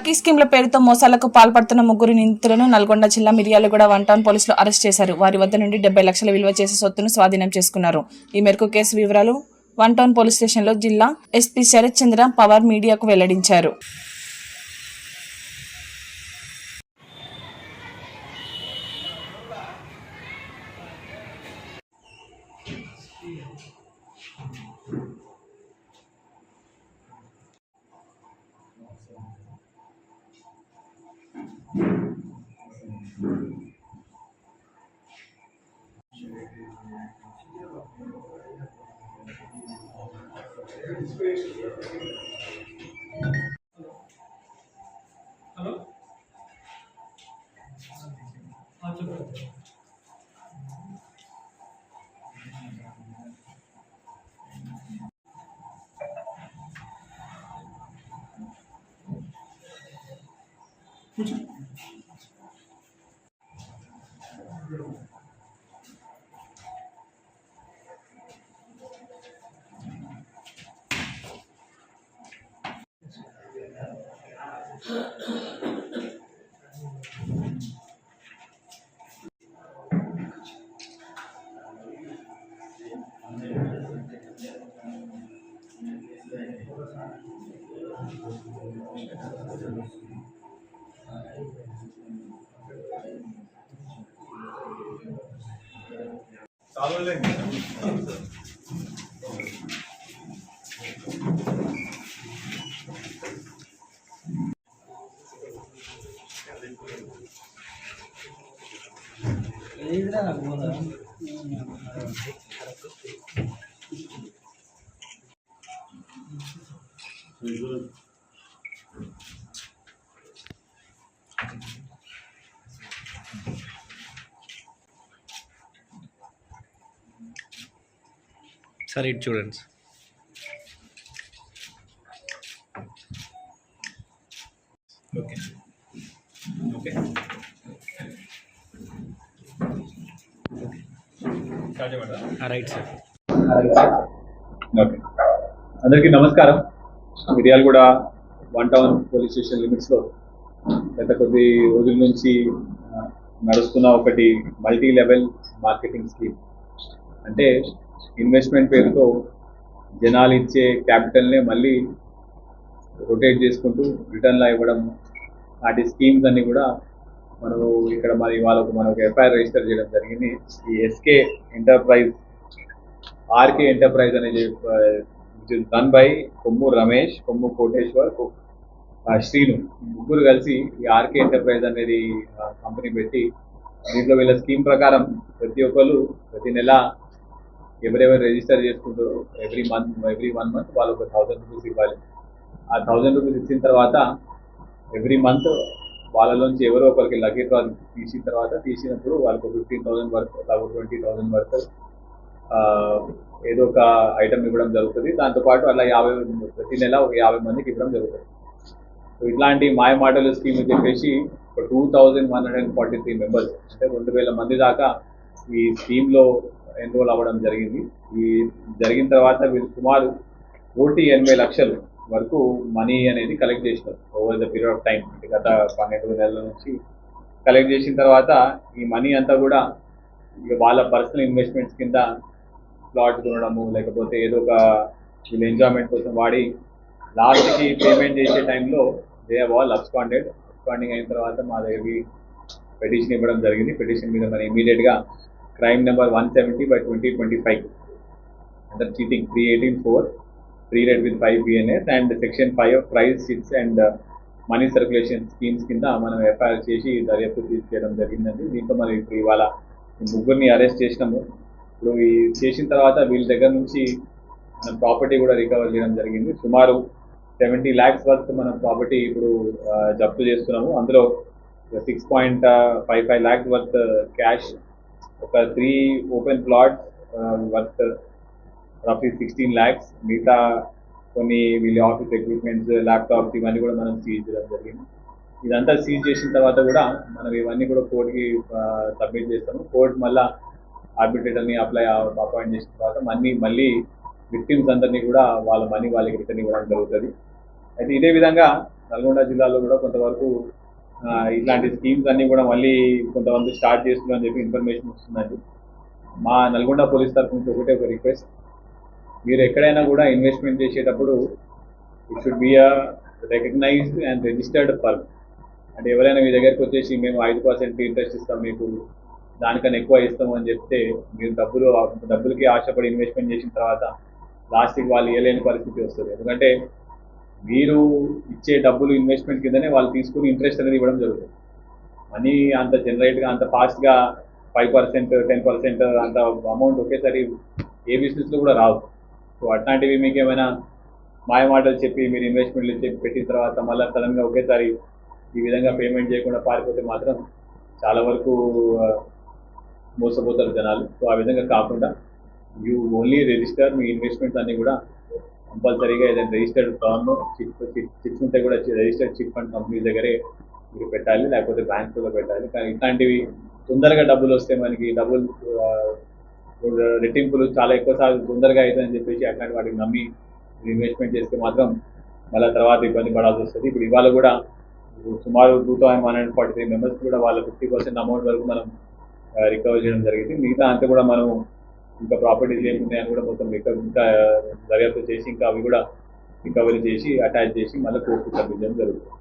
Lucky స్కీమ్ల పేరుతో మోసాలకు పాల్పడుతున్న ముగ్గురు నిందితులను నల్గొండ జిల్లా మిర్యాలగూడ 1 టౌన్ పోలీసులు అరెస్ట్ చేశారు. వారి వద్ద నుండి 70 లక్షల విలువ చేసే సొత్తును స్వాధీనం చేసుకున్నారు. ఈ మేరకు కేసు వివరాలు 1 టౌన్ పోలీస్ స్టేషన్లో జిల్లా ఎస్పీ శరత్ చంద్ర పవార్ మీడియాకు వెల్లడించారు. హలో సార్ ఇటు చూడండి. Okay okay right sir. Okay, అందరికీ నమస్కారం. మిర్యాలగూడ 1 టౌన్ పోలీస్ స్టేషన్ లిమిట్స్లో గత కొద్ది రోజుల నుంచి నడుస్తున్న ఒకటి మల్టీ లెవెల్ మార్కెటింగ్ స్కీమ్. అంటే ఇన్వెస్ట్మెంట్ పేరుతో జనాలు ఇచ్చే క్యాపిటల్నే మళ్ళీ రొటేట్ చేసుకుంటూ రిటర్న్లా ఇవ్వడం, వాటి స్కీమ్స్ అన్నీ కూడా మనం ఇక్కడ మరి మనకు ఎఫ్ఐఆర్ రిజిస్టర్ చేయడం జరిగింది. ఈ ఎస్కే ఎంటర్ప్రైజ్, ఆర్కే ఎంటర్ప్రైజ్ అనేది రన్ బై కొమ్ము రమేష్, కొమ్ము కోటేశ్వర్, శ్రీను ముగ్గురు కలిసి ఈ ఆర్కే ఎంటర్ప్రైజ్ అనేది కంపెనీ పెట్టి దీంట్లో వీళ్ళ స్కీమ్ ప్రకారం ప్రతి ఒక్కరు ప్రతి నెల ఎవరెవరు రిజిస్టర్ చేసుకుంటారో ఎవ్రీ 1 మంత్ వాళ్ళకు 1000 రూపీస్ ఇవ్వాలి. ఆ 1000 రూపీస్ ఇచ్చిన తర్వాత ఎవ్రీ మంత్ వాళ్ళలోంచి ఎవరో ఒకరికి లక్కీ డ్రా తీసినప్పుడు వాళ్ళకు 15,000 వరకు, 20,000 వరకు ఏదో ఒక ఐటమ్ ఇవ్వడం జరుగుతుంది. దాంతోపాటు అలా ప్రతి నెల ఒక 50 మందికి ఇవ్వడం జరుగుతుంది. సో ఇట్లాంటి మాయ మాటల స్కీమ్ చెప్పేసి 2143 మెంబర్స్, అంటే 2000 మంది దాకా ఈ స్కీమ్లో ఎన్రోల్ అవ్వడం జరిగింది. ఈ జరిగిన తర్వాత వీళ్ళు సుమారు 180 లక్షలు వరకు మనీ అనేది కలెక్ట్ చేసినారు over the period of time. అంటే గత 12 నెలల నుంచి కలెక్ట్ చేసిన తర్వాత ఈ మనీ అంతా కూడా వాళ్ళ పర్సనల్ ఇన్వెస్ట్మెంట్స్ కింద ప్లాట్ కొనడము, లేకపోతే ఏదో ఒక వీళ్ళ ఎంజాయ్మెంట్ కోసం వాడి లాస్ట్కి పేమెంట్ చేసే టైంలో దే హ్యావ్ ఆల్ అబ్స్కాండింగ్ అయిన తర్వాత మా దగ్గరికి పెటిషన్ ఇవ్వడం జరిగింది. పెటిషన్ మీద మనం ఇమీడియట్గా crime number 170/2025 under cheating 318(4) 3 read with 5 BNS and section 5 of price sheets and money circulation schemes కింద మనం ఎఫ్ఐఆర్ చేసి దర్యాప్తు తీసుకోవడం జరిగిందండి. దీంతో మనం ఇప్పుడు ఇవాళ ముగ్గురిని అరెస్ట్ చేసినాము. ఇప్పుడు ఈ చేసిన తర్వాత వీళ్ళ దగ్గర నుంచి మనం ప్రాపర్టీ కూడా రికవర్ చేయడం జరిగింది. సుమారు 70 lakhs వర్త్ మనం ప్రాపర్టీ ఇప్పుడు జప్తు చేస్తున్నాము. అందులో 6.55 lakhs వర్త్ క్యాష్, ఒక 3 ఓపెన్ ప్లాట్స్ వర్త్ రఫ్లీ 16 lakhs, మిగతా కొన్ని వీళ్ళ ఆఫీస్ ఎక్విప్మెంట్స్, ల్యాప్టాప్స్ ఇవన్నీ కూడా మనం సీజ్ చేయడం జరిగింది. ఇదంతా సీజ్ చేసిన తర్వాత కూడా మనం ఇవన్నీ కూడా కోర్టుకి సబ్మిట్ చేస్తాము. కోర్టు మళ్ళీ ఆర్బిట్రేటర్ని అపాయింట్ చేసిన తర్వాత మళ్ళీ విక్టిమ్స్ అందరినీ కూడా వాళ్ళ మనీ వాళ్ళకి రిటర్న్ ఇవ్వడం జరుగుతుంది. అయితే ఇదే విధంగా నల్గొండ జిల్లాలో కూడా కొంతవరకు ఇట్లాంటి స్కీమ్స్ అన్నీ కూడా మళ్ళీ కొంతమంది స్టార్ట్ చేస్తున్నారని చెప్పి ఇన్ఫర్మేషన్ వస్తుందండి. మా నల్గొండ పోలీస్ తరఫు నుంచి ఒకటే ఒక రిక్వెస్ట్, మీరు ఎక్కడైనా కూడా ఇన్వెస్ట్మెంట్ చేసేటప్పుడు it should be a recognised and registered firm. అంటే ఎవరైనా మీ దగ్గరికి వచ్చేసి మేము 5% ఇంట్రెస్ట్ ఇస్తాం, మీకు దానికన్నా ఎక్కువ ఇస్తాము అని చెప్తే మీరు డబ్బులకి ఆశపడి ఇన్వెస్ట్మెంట్ చేసిన తర్వాత లాస్ట్కి వాళ్ళు ఇవ్వలేని పరిస్థితి వస్తుంది. ఎందుకంటే మీరు ఇచ్చే డబ్బులు ఇన్వెస్ట్మెంట్ కిందనే వాళ్ళు తీసుకుని ఇంట్రెస్ట్ అనేది ఇవ్వడం జరుగుతుంది. మనీ అంత జనరేట్గా అంత ఫాస్ట్గా 5%, 10% అంత అమౌంట్ ఒకేసారి ఏ బిజినెస్లో కూడా రావు. సో అట్లాంటివి మీకు ఏమైనా మాయమాటలు చెప్పి మీరు ఇన్వెస్ట్మెంట్లు చెప్పి పెట్టిన తర్వాత మళ్ళీ సడన్గా ఒకేసారి ఈ విధంగా పేమెంట్ చేయకుండా పారిపోతే మాత్రం చాలా వరకు మోసపోతారు జనాలు. సో ఆ విధంగా కాకుండా you only register me investments అన్నీ కూడా కంపల్సరీగా ఏదైనా రిజిస్టర్డ్ ఫామ్ చిట్స్ ఉంటే కూడా రిజిస్టర్డ్ చిట్ ఫండ్ కంపెనీ దగ్గరే మీరు పెట్టాలి, లేకపోతే బ్యాంకులో పెట్టాలి. కానీ ఇట్లాంటివి తొందరగా డబ్బులు వస్తే మనకి డబ్బులు రెట్టింపులు చాలా ఎక్కువ సార్లు తొందరగా అవుతుందని చెప్పేసి అట్లాంటి వాటికి నమ్మి ఇన్వెస్ట్మెంట్ చేస్తే మాత్రం మళ్ళీ తర్వాత ఇబ్బంది పడాల్సి వస్తుంది. ఇప్పుడు ఇవాళ కూడా సుమారు 2143 మెంబర్స్ కూడా వాళ్ళ 50% అమౌంట్ వరకు మనం రికవర్ చేయడం జరిగింది. మిగతా అంతా కూడా మనం ఇంకా ప్రాపర్టీస్ ఏమున్నాయని కూడా మొత్తం ఇంకా దర్యాప్తు చేసి ఇంకా అవి కూడా రికవరీ చేసి అటాచ్ చేసి మళ్ళీ కోర్టుకు పంపించడం జరుగుతుంది.